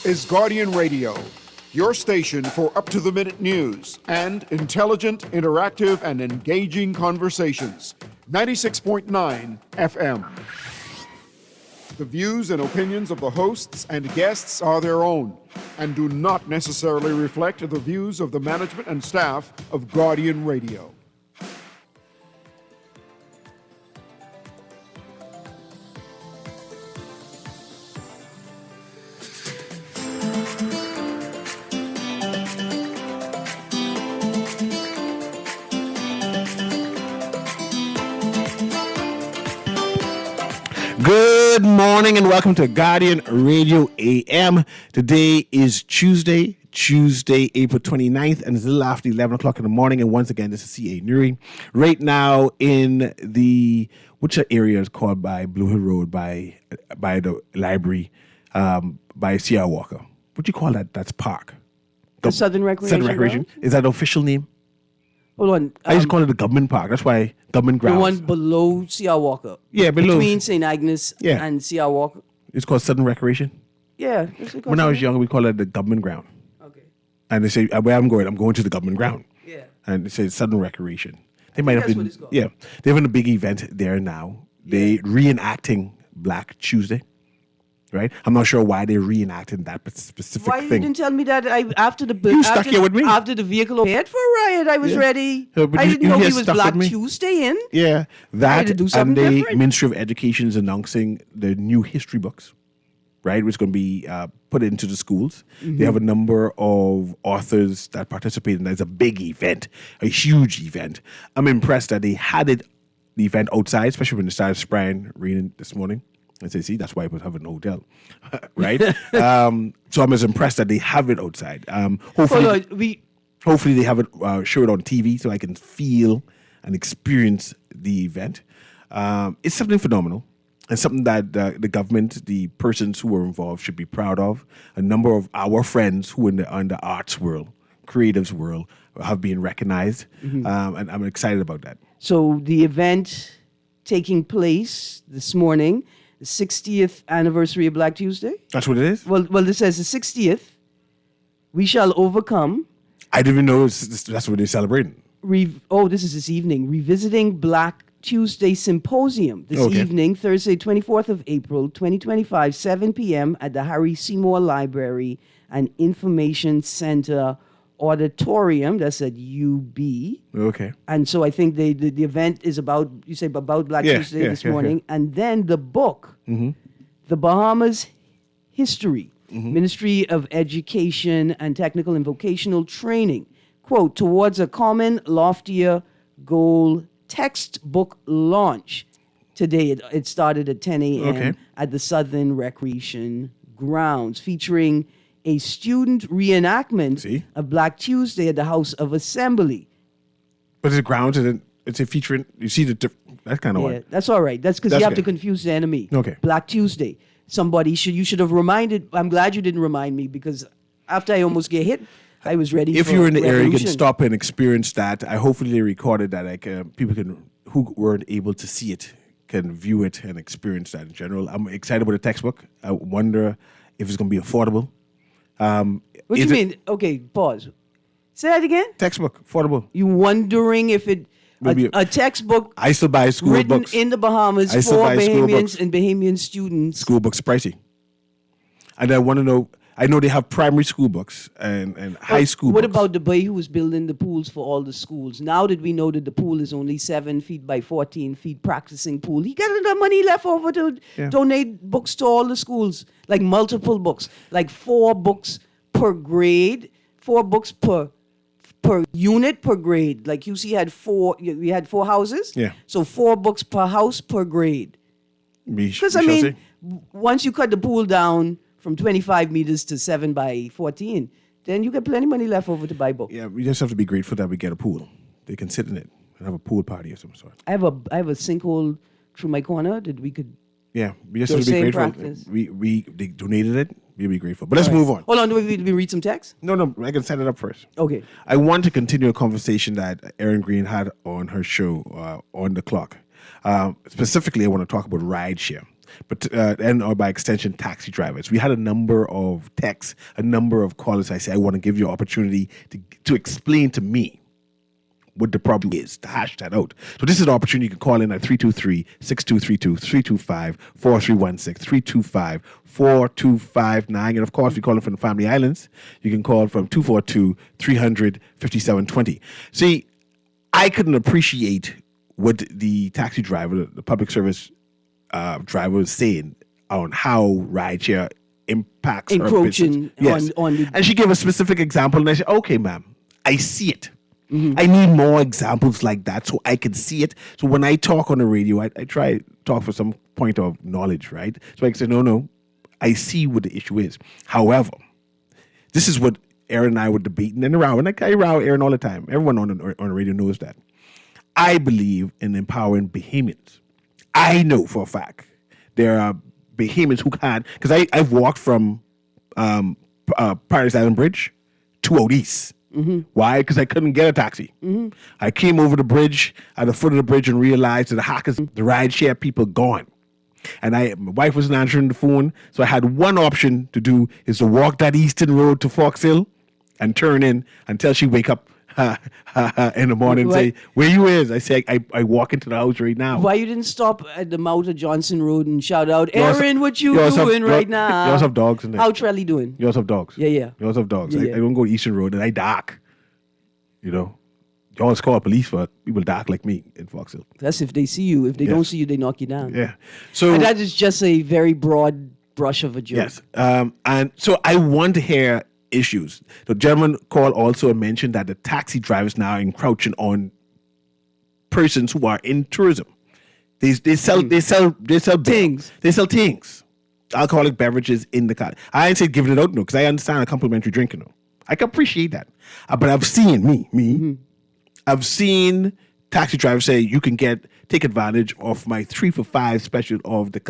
is Guardian Radio, your station for up-to-the-minute news and intelligent, interactive, and engaging conversations. 96.9 FM. The views and opinions of the hosts and guests are their own and do not necessarily reflect the views of the management and staff of Guardian Radio. Good morning and welcome to Guardian Radio AM. Today is Tuesday, April 29th, and it's a little after 11 o'clock in the morning. And once again, this is CA Newry. Right now in which area is called by Blue Hill Road, by the library, by C.R. Walker. What do you call that? That's park. The Southern Recreation. Southern Recreation. Is that the official name? Hold on. I used to call it the government park. That's why government grounds. The one below C.R. Walker. Yeah, below. Between St. Agnes and C.R. Walker. It's called Southern Recreation? Yeah. When I was younger, we called it the government ground. Okay. And they say, where I'm going to the government ground. Yeah. And they say Southern Recreation. They might have that's been, what it's called. yeah. They're having a big event there now. They reenacting Black Tuesday. Right? I'm not sure why they're reenacting that specific Why thing. you didn't tell me that after the After the vehicle head for a riot, I was ready. Yeah, but I didn't know he was stuck Black with me. Tuesday in. Yeah, that to do and something the different. Ministry of Education is announcing the new history books, right? Which is going to be put into the schools. They have a number of authors that participate in that. It's a big event, a huge event. I'm impressed that they had the event outside, especially when it started spraying, raining this morning. I say, see, that's why I was having a hotel, right? So I'm as impressed that they have it outside. Hopefully they have it show it on TV so I can feel and experience the event. It's something phenomenal and something that the government, the persons who were involved should be proud of. A number of our friends who in the arts world, creatives world, have been recognized, and I'm excited about that. So the event taking place this morning, the 60th anniversary of Black Tuesday. That's what it is? Well, this says the 60th. We shall overcome. I didn't even know that's what they're celebrating. This is this evening. Revisiting Black Tuesday Symposium this evening, Thursday, 24th of April, 2025, 7 p.m. at the Harry Seymour Library and Information Center Auditorium. That's at UB. Okay. And so I think the event is about Black Tuesday this morning. Yeah. And then the book, The Bahamas History, Ministry of Education and Technical and Vocational Training, quote, towards a common, loftier goal textbook launch. Today, it started at 10 a.m. at the Southern Recreation Grounds, featuring a student reenactment of Black Tuesday at the House of Assembly. But it's grounds and it's a featuring. You see that's kind of odd. That's all right. That's because you have to confuse the enemy. Okay. Black Tuesday. You should have reminded. I'm glad you didn't remind me because after I almost get hit, I was ready. If you're in the area, you can stop and experience that. I hopefully they recorded that. People who weren't able to see it can view it and experience that in general. I'm excited about the textbook. I wonder if it's going to be affordable. What do you mean? Okay, pause. Say that again? Textbook, affordable. You wondering if a textbook I still buy school written books. in the Bahamas for Bahamians and Bahamian students. School books pricey. And I want to know, I know they have primary school books and high school What books. about the boy who was building the pools for all the schools? Now that we know that the pool is only 7 feet by 14 feet practicing pool, he got enough money left over to donate books to all the schools, like multiple books, like 4 books per grade, 4 books per unit per grade. Like UC had 4, we had 4 houses. Yeah. So 4 books per house per grade. Because once you cut the pool down from 25 meters to 7 by 14, then you get plenty of money left over to buy books. Yeah, we just have to be grateful that we get a pool. They can sit in it and have a pool party of some sort. I have a sinkhole through my corner that we could. Yeah, we just have to be grateful. Practice. They donated it. We'll be grateful. But let's move on. Hold on, do we read some text? No, I can set it up first. Okay. I want to continue a conversation that Erin Green had on her show, On the Clock. Specifically, I want to talk about rideshare. but and or by extension, taxi drivers. We had a number of texts, a number of callers. I say, I want to give you an opportunity to explain to me what the problem is, to hash that out. So this is an opportunity. You can call in at 323-6232, 325-4316, 325-4259. And of course, if you're calling from the Family Islands, you can call from 242-300-5720. See, I couldn't appreciate what the taxi driver, the public service driver was saying on how rideshare impacts encroaching on the... And she gave a specific example, and I said, okay, ma'am, I see it. I need more examples like that so I can see it. So when I talk on the radio, I try to talk for some point of knowledge, right? So I can say, no, I see what the issue is. However, this is what Aaron and I were debating in the row, and I row Aaron all the time. Everyone on the radio knows that. I believe in empowering Bahamians. I know for a fact there are Bahamians who can't, because I've walked from Paradise Island Bridge to Out East. Why? Because I couldn't get a taxi. I came over the bridge, at the foot of the bridge, and realized that the hackers, the rideshare people, gone. And my wife wasn't answering the phone, so I had one option to do is to walk that Eastern Road to Fox Hill and turn in until she wake up in the morning and say, where you is? I say, I walk into the house right now. Why you didn't stop at the mouth of Johnson Road and shout out, Aaron, what you doing right now? You also have dogs in there. How Trelly doing? You also have dogs. Yeah. You also have dogs. Yeah. I don't go to Eastern Road and I dark. You know? You always call police for people dark like me in Fox Hill. That's if they see you. If they don't see you, they knock you down. Yeah. So and that is just a very broad brush of a joke. Yes. And so I want to hear issues. The gentleman called also and mentioned that the taxi drivers now are encroaching on persons who are in tourism. They sell things. They sell things, alcoholic beverages in the car. I ain't say giving it out no, because I understand a complimentary drink, you know. I can appreciate that, but I've seen I've seen taxi drivers say you can take advantage of my 3 for $5 special of the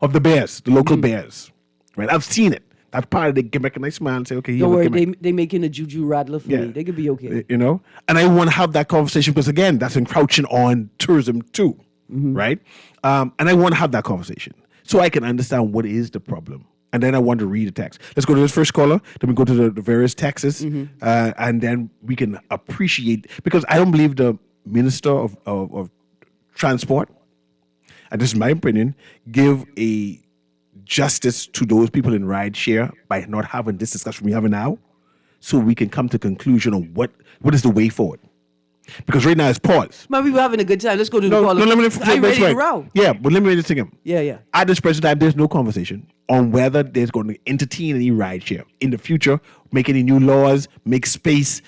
of the bears, the local bears, right? I've seen it. That's part of the gimmick, and I smile and say, okay, don't worry, they making a juju rattler for me. They could be okay. You know? And I want to have that conversation because, again, that's encroaching on tourism too, right? And I want to have that conversation so I can understand what is the problem. And then I want to read the text. Let's go to this first caller. Then we go to the various texts, and then we can appreciate, because I don't believe the Minister of Transport, and this is my opinion, give a justice to those people in rideshare by not having this discussion we have now, so we can come to a conclusion on what is the way forward. Because right now it's pause. Man, we were having a good time. Let's go to the caller. Let me ready to row. Yeah, but let me just think. Yeah. At this present time, there's no conversation on whether there's going to entertain any rideshare in the future, make any new laws, make space,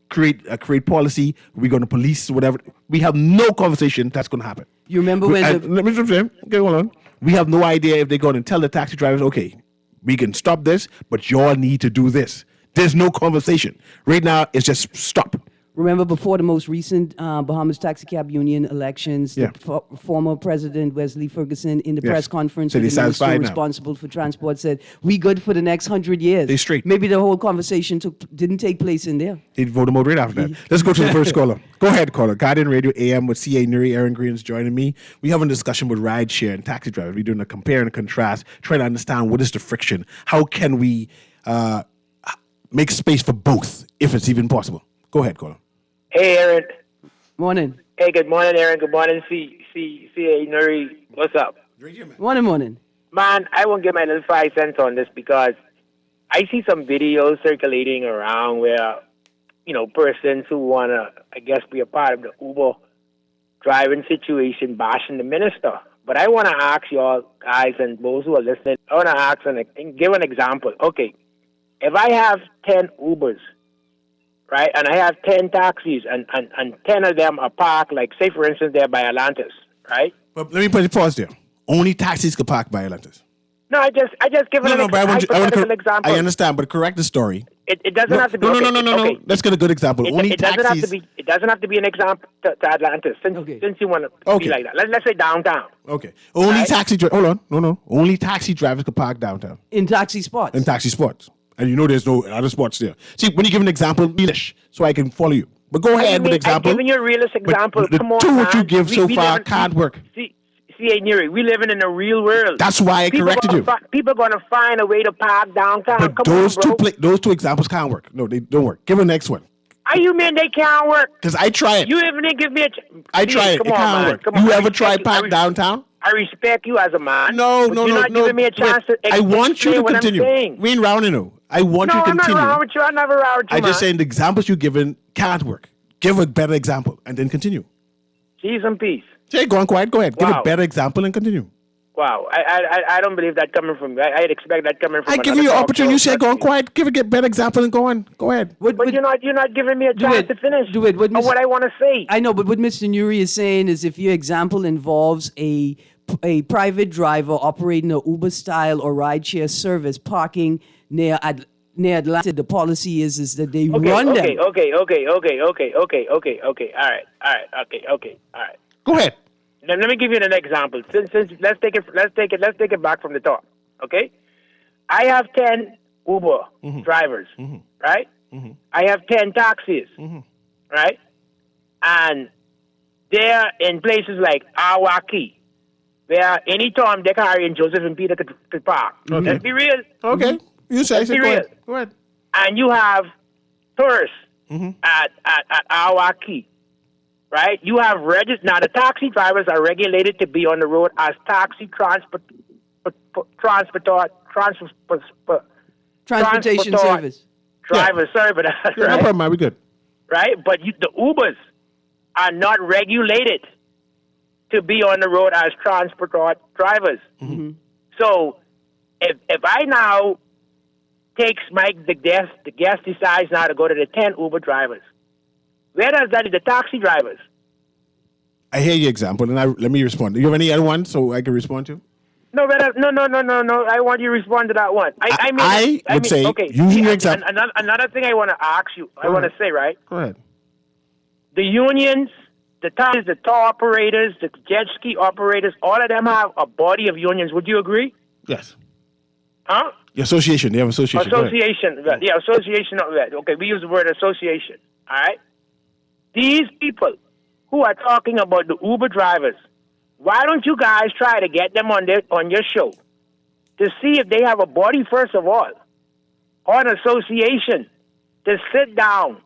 create policy. We're going to police whatever. We have no conversation that's going to happen. You remember when let me just say, okay, hold on. We have no idea if they're going to tell the taxi drivers, okay, we can stop this, but y'all need to do this. There's no conversation. Right now, it's just stop. Remember before the most recent Bahamas Taxi Cab Union elections, the former President Wesley Ferguson in the press conference with the minister responsible for transport said, we good for the next 100 years. They straight. Maybe the whole conversation didn't take place in there. They voted mode right after that. Let's go to the first caller. Go ahead, caller. Guardian Radio AM with CA Newry. Aaron Green is joining me. We have a discussion with rideshare and taxi drivers. We're doing a compare and a contrast, trying to understand what is the friction. How can we make space for both, if it's even possible? Go ahead, caller. Hey, Aaron. Morning. Hey, good morning, Aaron. Good morning, CA Newry. What's up? Morning. Man, I won't give my little 5 cents on this because I see some videos circulating around where, persons who want to, I guess, be a part of the Uber driving situation bashing the minister. But I want to ask y'all guys and those who are listening, I want to ask and give an example. Okay, if I have 10 Ubers, right, and I have 10 taxis, and 10 of them are parked, like, say, for instance, they're by Atlantis, right? But let me put a pause there. Only taxis can park by Atlantis. No, I just give an example. I understand, but correct the story. It doesn't have to be. No. Okay. Let's get a good example. Only taxis. It doesn't have to be an example to Atlantis. Since you want to be like that, let's say downtown. Okay. Only taxi. Hold on. No. Only taxi drivers can park downtown. In taxi spots. And there's no other spots there. See, when you give an example, English, so I can follow you. But go ahead with the example. I'm giving you a realist example. Come on, what you give so far can't work. See, appreciate Newry. We living in the real world. That's why I corrected you. People gonna find a way to park downtown. But Come those two examples can't work. No, they don't work. Give me the next one. Are you mean they can't work? Because I try it. You even didn't give me a I try it. It can't work. You ever try park downtown? I respect you as a man. No. You're not giving me a chance to I want you to what continue. I'm saying. We ain't rounding you. I want you to continue. No, I'm not round with you. I'm never round with you, I just saying the examples you're giving can't work. Give a better example and then continue. Peace and peace. Say, go on, quiet. Go ahead. Give a Wow. better example and continue. Wow. I don't believe that coming from me. I'd expect that coming from I give you an opportunity. You say, go on, quiet. Give a better example and go on. Go ahead. But you're not giving me a chance to finish. Do it. What I want to say. I know, but what Mr. Newry is saying is if your example involves a private driver operating a Uber-style or rideshare service parking near Atlanta, the policy is that they run them. Okay. All right. Go ahead. Now, let me give you an example. Since let's take it back from the top. Okay, I have 10 Uber drivers, right? I have 10 taxis, right? And they're in places like Awaki, where anytime they carry in Joseph and Peter could park. Okay. Let's be real. Okay. You say, Be go real. ahead. Go ahead. And you have tourists at Awaki. Right? You have now the taxi drivers are regulated to be on the road as taxi Transportation service. Drivers. Sorry for that. Yeah, Right? no problem, man. We good. Right? But the Ubers are not regulated to be on the road as transport drivers. So if I now takes the guest decides now to go to the 10 Uber drivers, where does that the taxi drivers? I hear your example, and let me respond. Do you have any other one so I can respond to? No. I want you to respond to that one. I would say, okay. using your example. Another thing I want to ask you, I want to say, right? Go ahead. The unions, the taxis, the tour operators, the jet ski operators, all of them have a body of unions. Would you agree? Yes. Huh? The association. They have association. Association. Yeah, association. Okay, we use the word association. All right? These people who are talking about the Uber drivers, why don't you guys try to get them on your show to see if they have a body, first of all, or an association to sit down,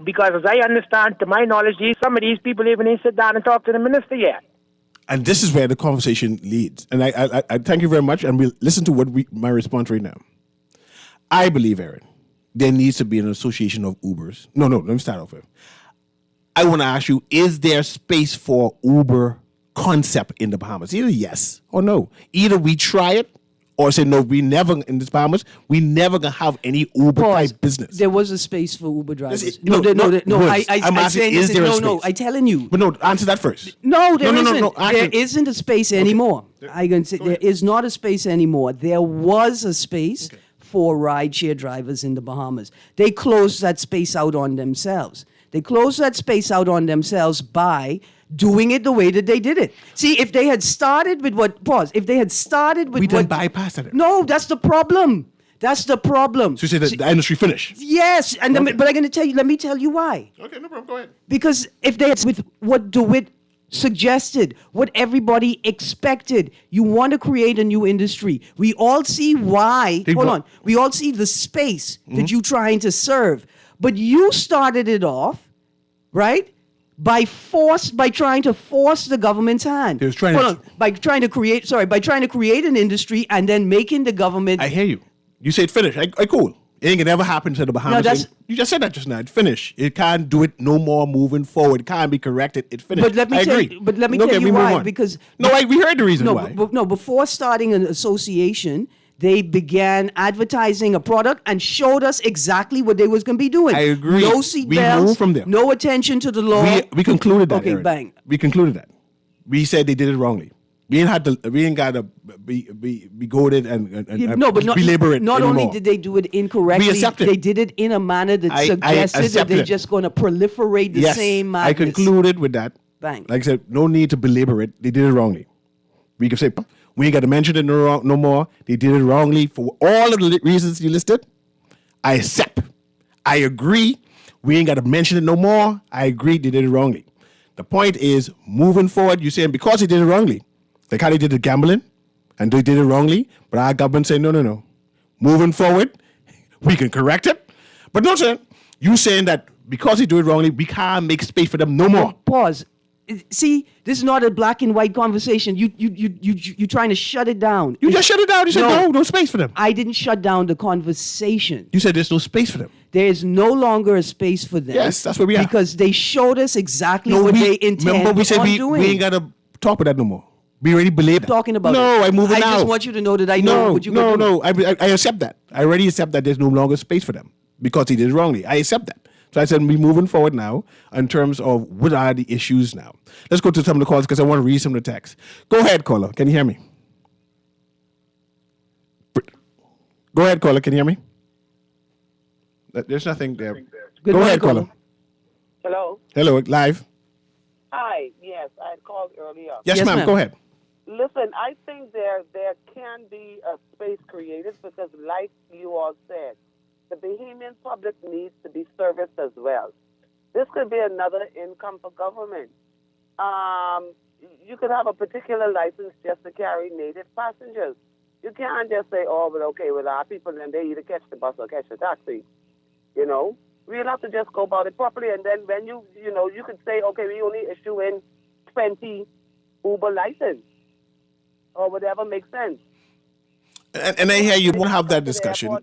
because as I understand, to my knowledge, some of these people even didn't sit down and talk to the minister yet. And this is where the conversation leads. And I thank you very much, and we'll listen to my response right now. I believe, Aaron, there needs to be an association of Ubers. No, let me start off with. I want to ask you, is there space for Uber concept in the Bahamas? Either yes or no. Either we try it or say, no, we never, in the Bahamas, we never going to have any Uber-type business. There was a space for Uber drivers. I'm asking, is there a space? I'm telling you. But no, answer that first. No, there isn't. There isn't a space anymore. I can say there is not a space anymore. There was a space for rideshare drivers in the Bahamas. They closed that space out on themselves. They closed that space out on themselves by doing it the way that they did it. See, if they had started with if they had started with we didn't bypass it. No, that's the problem. That's the problem. So you say that the industry finished? Yes, but I'm going to tell you, let me tell you why. Okay, no problem, go ahead. Because if they had with what DeWitt suggested, what everybody expected, you want to create a new industry. We all see why, we all see the space that you're trying to serve. But you started it off, right? By trying to force the government's hand. By trying to create an industry and then making the government. I hear you. You said finish. Cool. It ain't gonna ever happen to the Bahamas. No, you just said that just now. It finished. It can't do it no more moving forward. It can't be corrected. It finished. But let me tell you why. Because we heard the reason why. Before starting an association, they began advertising a product and showed us exactly what they was going to be doing. I agree. No seat we belts, moved from there. No attention to the law. We concluded that. Okay, Aaron. bang. We concluded that. We said they did it wrongly. We ain't got to be goaded and belabor it Not anymore. only did they do it incorrectly, We accept it. they did it in a manner that suggested that they're just going to proliferate the same madness. I concluded with that. Bang. Like I said, no need to belabor it. They did it wrongly. We can say, we ain't got to mention it no more. They did it wrongly for all of the reasons you listed. I accept. I agree. We ain't got to mention it no more. I agree they did it wrongly. The point is, moving forward, you're saying because he did it wrongly, like how they did the gambling, and they did it wrongly, but our government saying, no. Moving forward, we can correct it. But no, sir, you saying that because he do it wrongly, we can't make space for them no more. Pause. See, this is not a black and white conversation. You trying to shut it down. You just shut it down. You said no space for them. I didn't shut down the conversation. You said there's no space for them. There is no longer a space for them. Yes, that's where we are. Because they showed us exactly what they intend remember we said on we doing. ain't got to talk about that no more. We already believe that. Talking about no, it. I'm moving I now. just want you to know that I know what you're going to do. No. I accept that. I already accept that there's no longer space for them because he did it wrongly. I accept that. So I said we're moving forward now in terms of what are the issues now. Let's go to some of the calls because I want to read some of the text. Go ahead, caller. Can you hear me? Go ahead, caller. Can you hear me? There's nothing there. Good Go morning, ahead, caller. Hello. Hello, live. Hi. Yes, I had called earlier. Yes, Yes, ma'am. ma'am. Go ahead. Listen, I think there can be a space created because, like you all said, the Bahamian public needs to be serviced as well. This could be another income for government. You could have a particular license just to carry native passengers. You can't just say, well, our people, then they either catch the bus or catch the taxi. You know, we'll have to just go about it properly. And then when you could say, okay, we only issue in 20 Uber license or whatever makes sense. And I hear you want to have that discussion.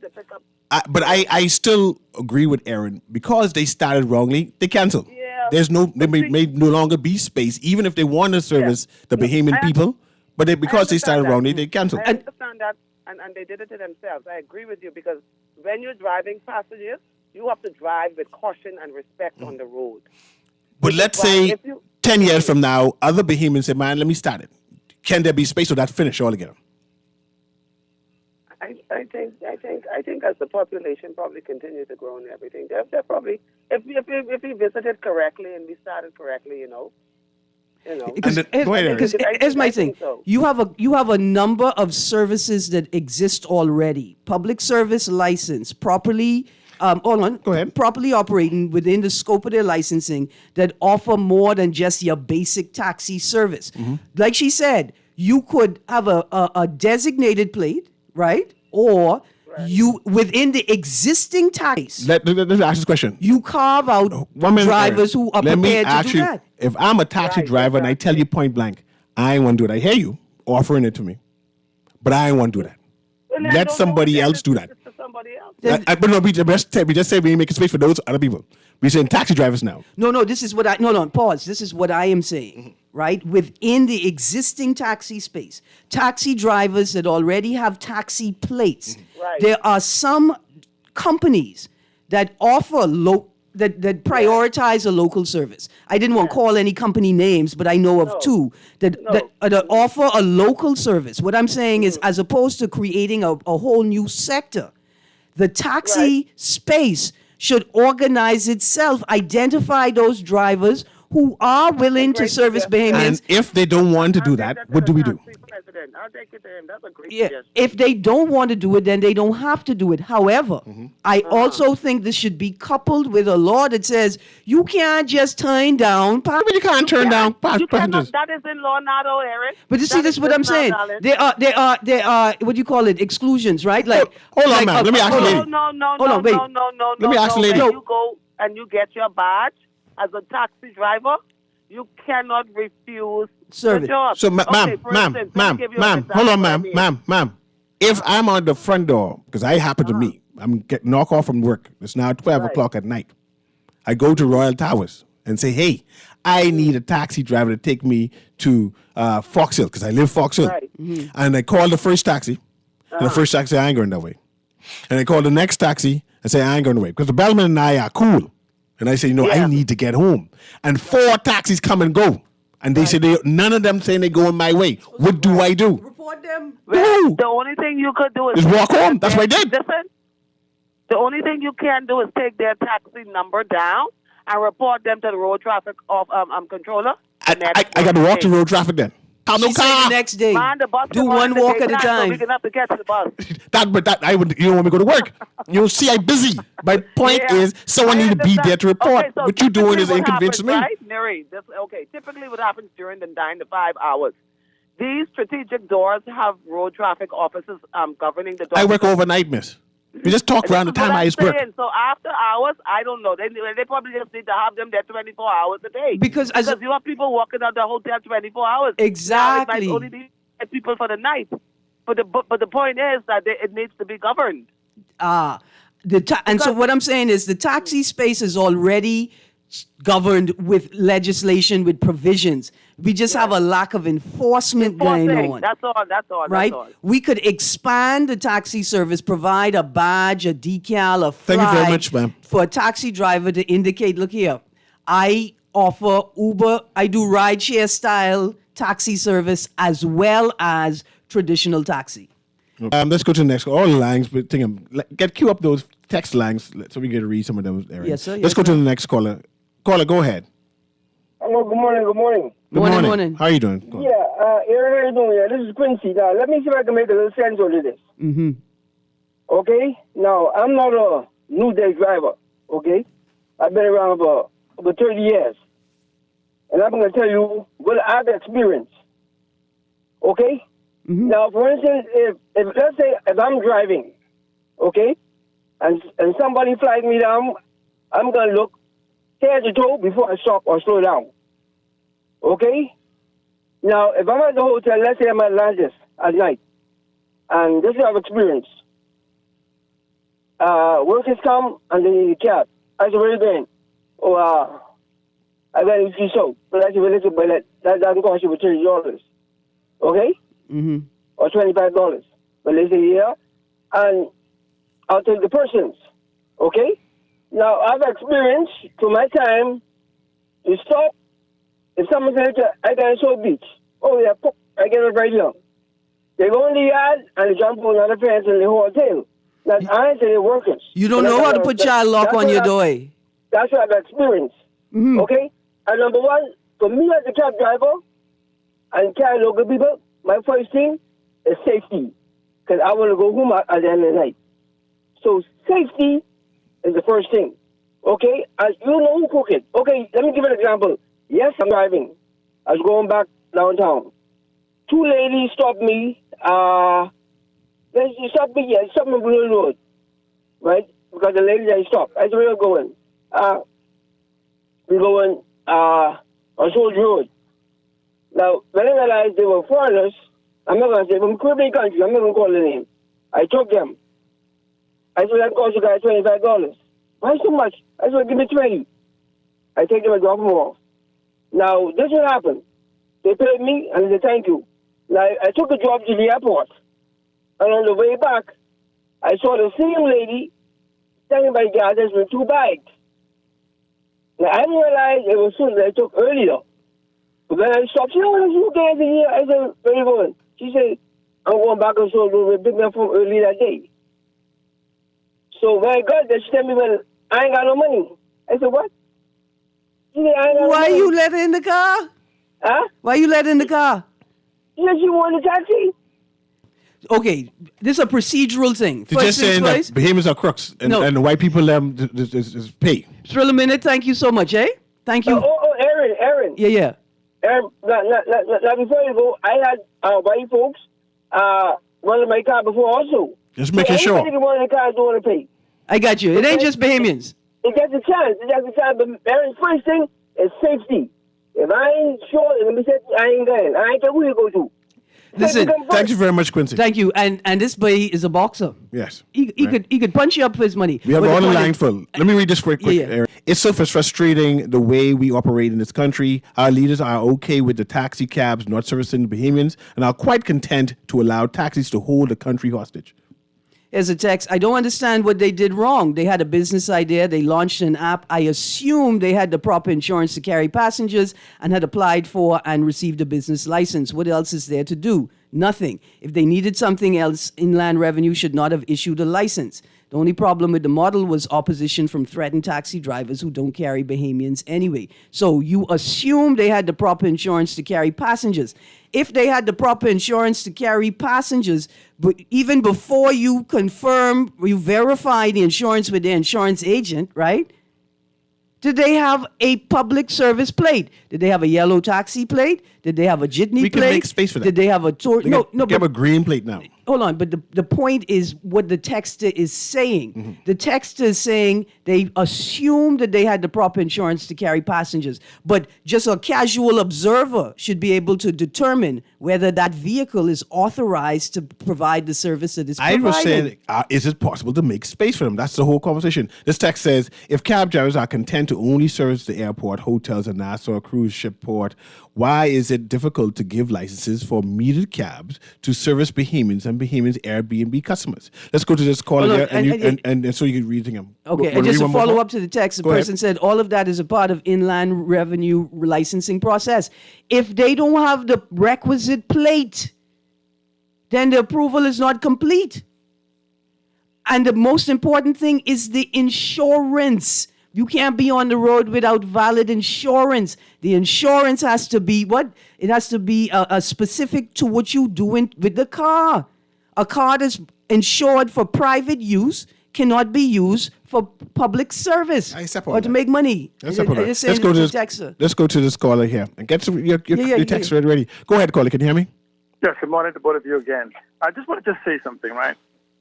But I still agree with Aaron because they started wrongly. They canceled. Yeah. They may no longer be space, even if they want to service the Bahamian people. But because they started wrongly, they canceled. I understand that, and they did it to themselves. I agree with you because when you're driving passengers, you have to drive with caution and respect on the road. But let's say 10 years from now, other Bahamians say, "Man, let me start it." Can there be space or that finish altogether? I think as the population probably continues to grow and everything, they're probably if we visited correctly and we started correctly, Because here's my thing. So. You have a number of services that exist already. Public service license, properly Go ahead. properly operating within the scope of their licensing that offer more than just your basic taxi service. Mm-hmm. Like she said, you could have a designated plate, right? Or you within the existing taxis. Let's ask this question. You carve out 1 minute, drivers Aaron. who are Let me prepared to ask do you, that. if I'm a taxi driver and I tell you point blank, I ain't want to do it. I hear you offering it to me, but I ain't want to do that. Well, Let somebody else do that. It's to somebody else. But no, we just say we ain't making space for those other people. We're saying taxi drivers now. No, this is what pause. This is what I am saying, right? Within the existing taxi space, taxi drivers that already have taxi plates, Right. there are some companies that offer that prioritize a local service. I didn't want to call any company names, but I know of two that offer a local service. What I'm saying is, as opposed to creating a whole new sector, the taxi space should organize itself, identify those drivers who are willing to service Bahamians. And if they don't want to do that, what do we do? I'll take it to him. That's a great Yeah, suggestion. if they don't want to do it, then they don't have to do it. However, I also think this should be coupled with a law that says you can't just turn down. I mean, you can't turn down You cannot, passengers. that is in law now, though, Eric. But you see, this is what I'm saying. There are what do you call it? Exclusions, right? Like, Hold on, ma'am. Let me ask you, lady. No, Hold on, wait. no. Let me ask the lady. When you go and you get your badge as a taxi driver, you cannot refuse Service. the job. So, Okay, for instance, let me give you an ma'am, hold on, example. ma'am. If I'm on the front door, because I happen to meet, I'm getting knock off from work. It's now 12 o'clock at night. I go to Royal Towers and say, hey, I need a taxi driver to take me to Fox Hill, because I live Fox Hill. Right. And I call the first taxi, and the first taxi, I ain't going that way. And I call the next taxi and say, I ain't going that way. Because the bellman and I are cool. And I say, I need to get home. And 4 taxis come and go. And they say, none of them saying they going my way. What do I do? report them. Well, the only thing you could do is Just walk home. That's what I did. Listen, the only thing you can do is take their taxi number down and report them to the road traffic controller. I got to walk the road traffic then. Have no She said car. the next day. Man, the bus Do come one on the walk at a daytime, so we time. can have to catch the bus. But I would. You don't want me to go to work. You see, I'm busy. My point Yeah. is, someone I need to be understand. there to report. Okay, so What you doing typically is what inconvenience to me. happens, right, Newry? Typically what happens during the 9 to 5 hours, these strategic doors have road traffic officers governing the doors. I work overnight, miss. We just talk around the This is time what I I'm just work. saying. So after hours, I don't know. They probably just need to have them there 24 hours a day. Because you have people walking out the hotel 24 hours. Exactly. Now, it might only be people for the night. But the point is that it needs to be governed. And so what I'm saying is the taxi space is already governed with legislation, with provisions. We just have a lack of enforcement going on. That's all. Right? That's all. We could expand the taxi service, provide a badge, a decal, a flag Thank you very much, ma'am. for a taxi driver to indicate, look here, I offer Uber, I do rideshare style taxi service as well as traditional taxi. Let's go to the next. All the lines, but queue up those text lines so we get to read some of those. Aaron. Yes, sir. Let's Yes, go to sir. the next caller. Caller, go ahead. Hello, good morning. Good Morning, morning. morning. How are you doing? Go on. Yeah, Aaron, how you doing? Yeah, this is Quincy. Now, let me see if I can make a little sense out of this. Mm-hmm. Okay? Now, I'm not a new day driver, okay? I've been around for over 30 years. And I'm going to tell you what I've experienced. Okay? Mm-hmm. Now, for instance, if let's say if I'm driving, okay, and somebody flags me down, I'm going to look head to toe before I stop or slow down. Okay? Now, if I'm at the hotel, let's say I'm at Atlantis at night, and this is what I've experienced. Workers come and they need a cab. I said, where are you going? Oh, I got to see so. But I said, well, listen, but that doesn't cost you $30. Okay? Mm-hmm. Or $25. But they say, yeah. And I'll take the persons. Okay? Now, I've experienced, to my time, to stop. If someone says, I got a South Beach. Oh, yeah, I get it right here. They go in the yard and they jump on another fence and they hold tail. Now, I ain't saying they're workers. You don't But know how to put child lock on your door. That's what I've experienced. Mm-hmm. Okay? And number one, for me as a cab driver and carry local people, my first thing is safety. Because I want to go home at the end of the night. So safety is the first thing. Okay? And you know who cook it. Okay, let me give an example. Yes, I'm driving. I was going back downtown. Two ladies stopped me. They stopped me, stopped me on Blue Road. Right? Because the lady they stopped. I said, where are you going? We're going on Soldier Road. Now, when I realized they were foreigners, I'm not going to say from Caribbean country, I'm not going to call the name. I took them. I said, that cost you guys $25. Why so much? I said, give me 20. I take them and drop them off. Now, this will happen. They paid me and they said, thank you. Now, I took a job to the airport. And on the way back, I saw the same lady standing by the gas station with two bags. Now, I didn't realize it was something I took earlier. But then I stopped. She said, oh, there's you guys in here. I said, where are you going? She said, I'm going back and so we picked me up from early that day. So when I got there, she told me, well, I ain't got no money. I said, what? She said, I ain't got no Why money. you let her in the car? Huh? Why you let her in the car? She said she wanted a taxi. Okay, this is a procedural thing. You're just saying that first, Bahamians are crooks and, No. and the white people is pay. Thrill a minute. Thank you so much, eh? Thank you. Aaron. Yeah, yeah. Now, before you go, I had white folks run in my car before also. Just making sure. Anybody that wanted a car don't want to pay. I got you. It ain't just Bahamians. It gets a chance. But Aaron's first thing is safety. If I ain't sure, let me say, I ain't going. I ain't care who you go to. Listen, Thank you very much, Quincy. Thank you. And this boy is a boxer. Yes. He could punch you up for his money. We have But all the point line is- full. Let me read this quick, Yeah. Aaron. It's so frustrating the way we operate in this country. Our leaders are okay with the taxi cabs not servicing the Bahamians and are quite content to allow taxis to hold the country hostage. Here's a text. I don't understand what they did wrong. They had a business idea. They launched an app. I assume they had the proper insurance to carry passengers and had applied for and received a business license. What else is there to do? Nothing. If they needed something else, Inland Revenue should not have issued a license. The only problem with the model was opposition from threatened taxi drivers who don't carry Bahamians anyway. So you assume they had the proper insurance to carry passengers. If they had the proper insurance to carry passengers, but even before you confirm, you verify the insurance with the insurance agent, right? Did they have a public service plate? Did they have a yellow taxi plate? Did they have a jitney We plate? can make space for that. Did they have a tour? They have a green plate now. Hold on, but the point is what the texter is saying. Mm-hmm. The texter is saying they assumed that they had the proper insurance to carry passengers, but just a casual observer should be able to determine whether that vehicle is authorized to provide the service that is I provided. was saying, is it possible to make space for them? That's the whole conversation. This text says, if cab drivers are content to only service the airport, hotels, and Nassau cruise ship port, why is it difficult to give licenses for metered cabs to service Bahamians and Bahamians Airbnb customers? Let's go to this caller Hold on, here, and so you can read them. Okay, and just to follow up to the text, the Go person ahead. said all of that is a part of Inland Revenue licensing process. If they don't have the requisite plate, then the approval is not complete. And the most important thing is the insurance. You can't be on the road without valid insurance. The insurance has to be what? It has to be specific to what you doing with the car. A car that's insured for private use cannot be used for public service I step on or to that. make money. Let's go to this. let's go to this caller here and get your text ready. Go ahead, caller. Can you hear me? Yes, good morning to both of you again. I just want to just say something, right?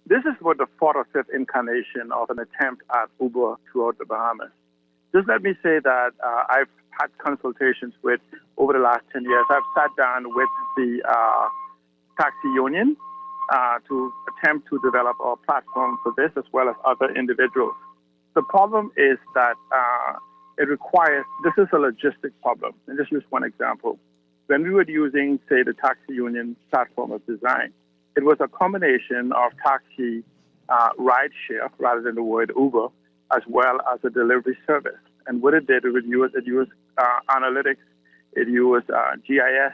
This is what the fourth or fifth incarnation of an attempt at Uber throughout the Bahamas. Just let me say that I've had consultations with, over the last 10 years, I've sat down with the taxi union to attempt to develop a platform for this as well as other individuals. The problem is that it requires, this is a logistic problem. And just use one example. When we were using, say, the taxi union platform of design, it was a combination of taxi rideshare rather than the word Uber, as well as a delivery service. And what it did, it used analytics, it used GIS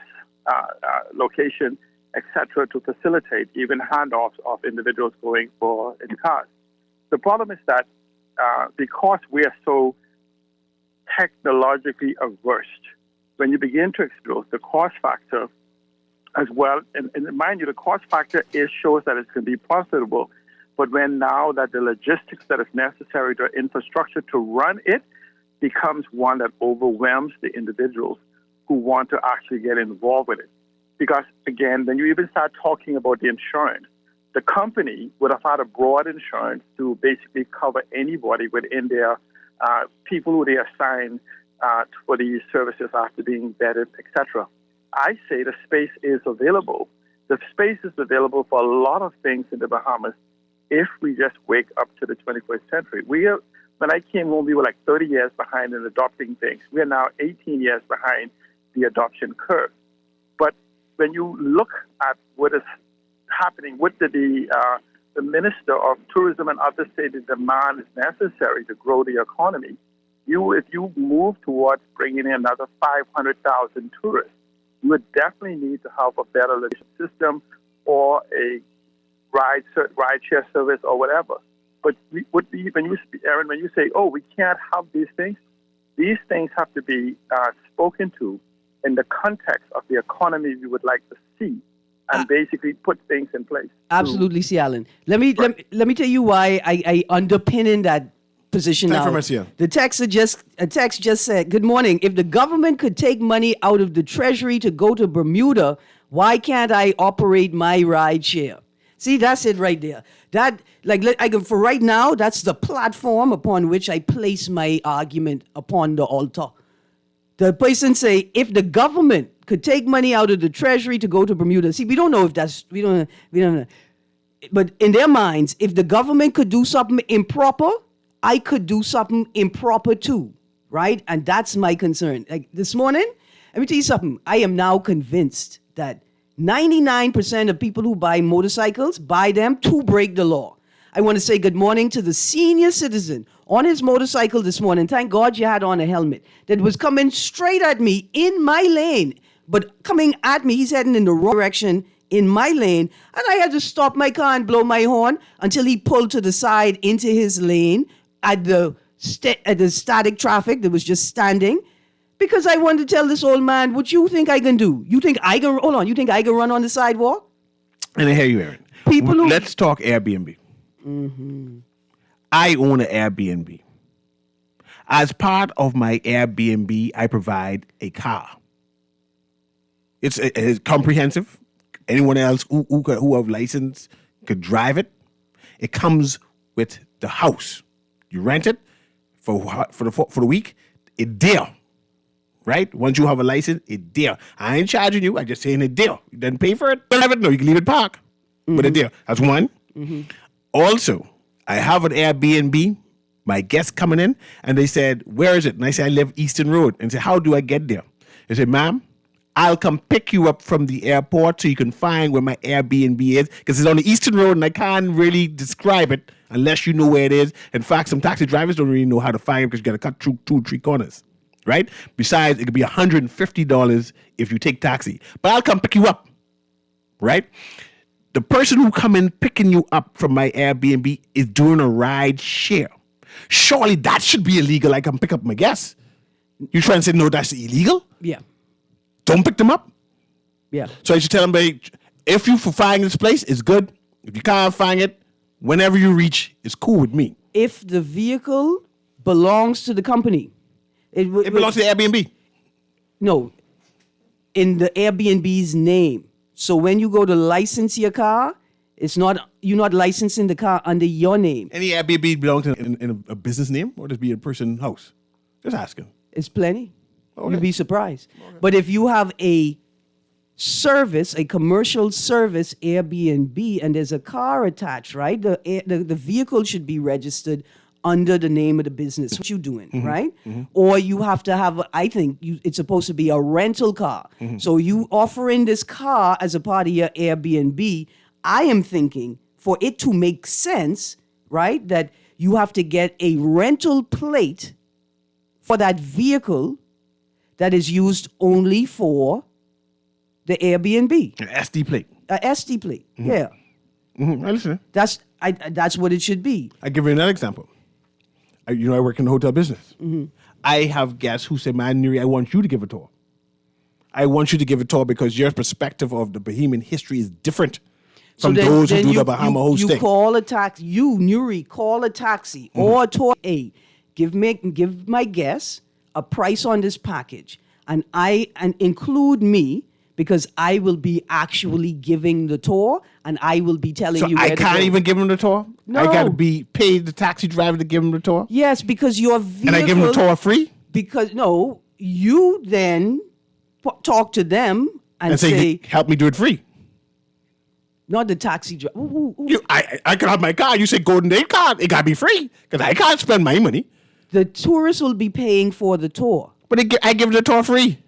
location, etc., to facilitate even handoffs of individuals going in cars. The problem is that because we are so technologically averse, when you begin to explore the cost factor as well, and mind you, the cost factor shows that it's going to be profitable, but when now that the logistics that is necessary to infrastructure to run it becomes one that overwhelms the individuals who want to actually get involved with it. Because, again, when you even start talking about the insurance, the company would have had a broad insurance to basically cover anybody within their people who they assign for these services after being vetted, etc. I say the space is available. The space is available for a lot of things in the Bahamas if we just wake up to the 21st century. When I came home, we were like 30 years behind in adopting things. We are now 18 years behind the adoption curve. But when you look at what is happening, what did the Minister of Tourism and others say the demand is necessary to grow the economy, if you move towards bringing in another 500,000 tourists, you would definitely need to have a better logistics system or a ride-share service or whatever. But Aaron, when you say, we can't have these things have to be spoken to in the context of the economy we would like to see and basically put things in place. Absolutely, C. Allen. Let me tell you why I underpin in that position Time now. for Marcia. The text just said, good morning. If the government could take money out of the treasury to go to Bermuda, why can't I operate my ride share? See, that's it right there. For right now, that's the platform upon which I place my argument upon the altar. The person say, if the government could take money out of the treasury to go to Bermuda. See, we don't know if that's, we don't know. But in their minds, if the government could do something improper, I could do something improper too, right? And that's my concern. Like this morning, let me tell you something. I am now convinced that 99% of people who buy motorcycles buy them to break the law. I want to say good morning to the senior citizen on his motorcycle this morning. Thank God you had on a helmet that was coming straight at me in my lane, but coming at me, he's heading in the wrong direction in my lane, and I had to stop my car and blow my horn until he pulled to the side into his lane at the static traffic that was just standing, because I wanted to tell this old man, what you think I can do? You think I can run on the sidewalk? And I hear you, Aaron. Let's talk Airbnb. Mm-hmm. I own an Airbnb. As part of my Airbnb, I provide a car. It's comprehensive. Anyone else who have license could drive it. It comes with the house. You rent it for the week. It deal, right? Once you have a license, it deal. I ain't charging you. I just saying it deal. You didn't pay for it. Don't have it. No, you can leave it park. But a deal. That's one. Mm-hmm. Also, I have an Airbnb. My guests coming in, and they said, "Where is it?" And I said, "I live Eastern Road." And said, "How do I get there?" I said, "Ma'am, I'll come pick you up from the airport so you can find where my Airbnb is, because it's on the Eastern Road and I can't really describe it unless you know where it is. In fact, some taxi drivers don't really know how to find it because you got to cut through 2 or 3 corners, right? Besides, it could be $150 if you take taxi. But I'll come pick you up, right? The person who come in picking you up from my Airbnb is doing a ride share. Surely that should be illegal. I can pick up my guests. You trying to say, no, that's illegal? Yeah. Don't pick them up. Yeah. So I should tell them, if you find this place, it's good. If you can't find it, whenever you reach, it's cool with me. If the vehicle belongs to the company. It belongs to the Airbnb. No. In the Airbnb's name. So when you go to license your car, you're not licensing the car under your name. Any Airbnb belongs in a business name, or does it be a person's house? Just asking. It's plenty. Okay. You'd be surprised. Okay. But if you have a service, a commercial service, Airbnb, and there's a car attached, right? The vehicle should be registered under the name of the business. What you doing, right? Mm-hmm. Or you have to have, it's supposed to be a rental car. Mm-hmm. So you offering this car as a part of your Airbnb. I am thinking for it to make sense, right, that you have to get a rental plate for that vehicle that is used only for the Airbnb. An SD plate. A SD plate, yeah. Mm-hmm. I listen. That's what it should be. I give you another example. I work in the hotel business. Mm-hmm. I have guests who say, "Man, Newry, I want you to give a tour. I want you to give a tour because your perspective of the Bahamian history is different from those who do the Bahama hosting." You call a taxi. Newry, call a taxi or a tour aid. Give my guests a price on this package, and include me, because I will be actually giving the tour, and I will be telling you where to go. So I can't even give him the tour? No. I got to be paid the taxi driver to give him the tour? Yes, because your vehicle... And I give him the tour free? Because, no, you then talk to them and say... help me do it free. Not the taxi driver. I can have my car. You say Golden Gate card. It got to be free because I can't spend my money. The tourist will be paying for the tour. But I give the tour free.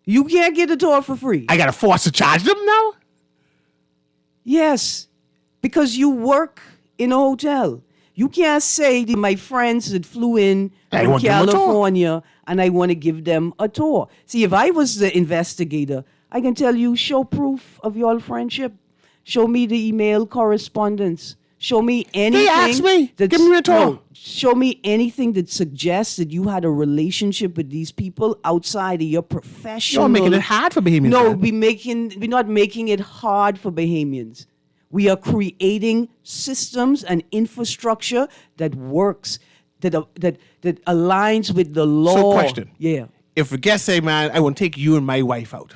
You can't get the tour for free. I got to force to charge them now? Yes, because you work in a hotel. You can't say to my friends that flew in from California and I want to give them a tour. See, if I was the investigator, I can tell you, show proof of your friendship. Show me the email correspondence. Show me anything. They asked me. Give me a tour. No, show me anything that suggests that you had a relationship with these people outside of your professional. You're making it hard for Bahamians. No, we're not making it hard for Bahamians. We are creating systems and infrastructure that works, that aligns with the law. So, question. Yeah. If a guest say, "Man, I want to take you and my wife out,"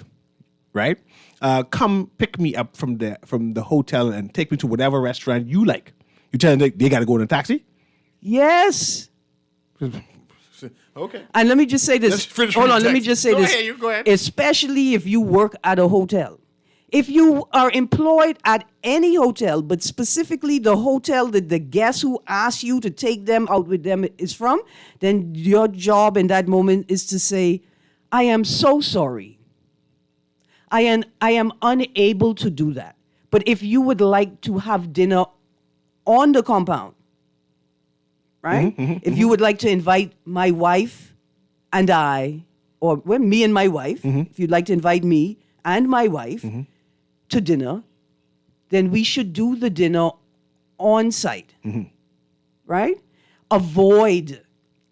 right? Come pick me up from the hotel and take me to whatever restaurant you like. You tell them they got to go in a taxi? Yes. Okay. And let me just say this. Hold on, let me just say this. Go ahead. Especially if you work at a hotel. If you are employed at any hotel, but specifically the hotel that the guest who asked you to take them out with them is from, then your job in that moment is to say, "I am so sorry. I am unable to do that. But if you would like to have dinner on the compound, right? If you would like to invite my wife and I, or me and my wife, if you'd like to invite me and my wife to dinner, then we should do the dinner on site, right? Avoid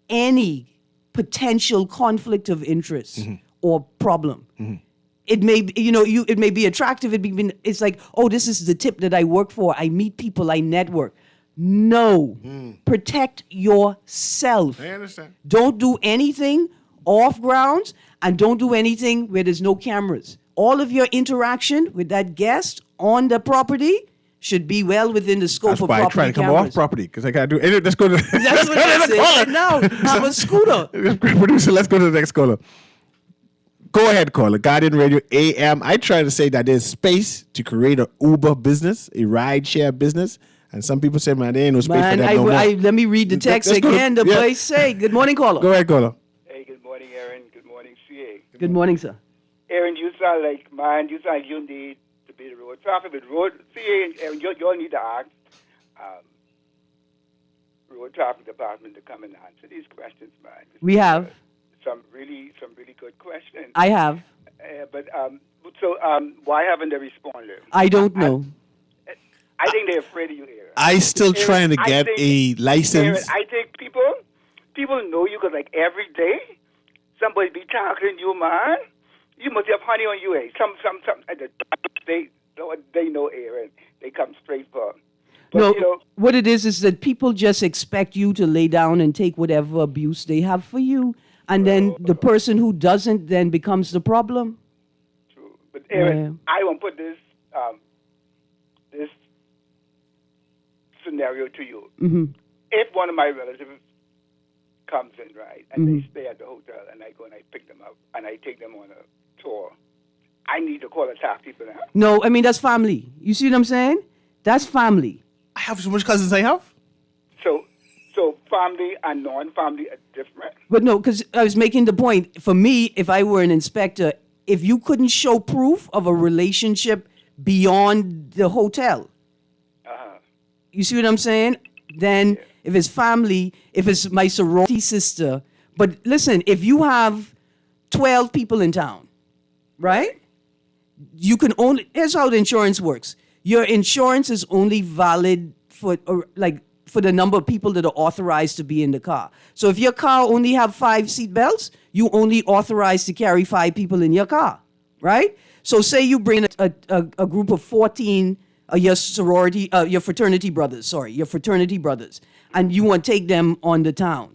any potential conflict of interest or problem. It may be, it may be attractive. It's like, oh, this is the tip that I work for. I meet people, I network. No, protect yourself. I understand. Don't do anything off grounds, and don't do anything where there's no cameras. All of your interaction with that guest on the property should be well within the scope That's of why I property try to come cameras. off property, because I gotta do it. Let's go to That's what I said. Now, have a scooter. Producer, let's go to the next caller. Go ahead, caller. Guardian Radio AM. I try to say that there's space to create an Uber business, a ride share business. And some people say, man, there ain't no space for that no more. Let me read the text Let's go to- again. The yeah. boys say, good morning, caller. Go ahead, caller. Hey, good morning, Aaron. Good morning, CA. Good morning, sir. Aaron, you sound like you need to be the road traffic, but road CA and Aaron, you all need to ask road traffic department to come and answer these questions, man. We have. Some really good questions. I have. So why haven't they responded? I don't know. I think they're afraid of you, Aaron. I still trying to get a Aaron, license. I think people know you because like every day somebody be talking to you, man. You must have honey on you, eh? Some at the they know Aaron. They come straight for. But, No, what it is that people just expect you to lay down and take whatever abuse they have for you, and then the person who doesn't then becomes the problem. True. But Aaron, Yeah. I want to put this this scenario to you. If one of my relatives comes in, right, and they stay at the hotel, and I go and I pick them up and I take them on a tour, I need to call a taxi for them. No, I mean, that's family. You see what I'm saying? That's family. I have so much cousins I have. So family and non-family are different. But no, because I was making the point, for me, if I were an inspector, if you couldn't show proof of a relationship beyond the hotel, you see what I'm saying? Then if it's family, if it's my sorority sister, but listen, if you have 12 people in town, right? You can only, here's how the insurance works. Your insurance is only valid for the number of people that are authorized to be in the car. So if your car only have 5 seat belts, you only authorized to carry 5 people in your car, right? So say you bring a group of 14, your fraternity brothers, and you want to take them on the town.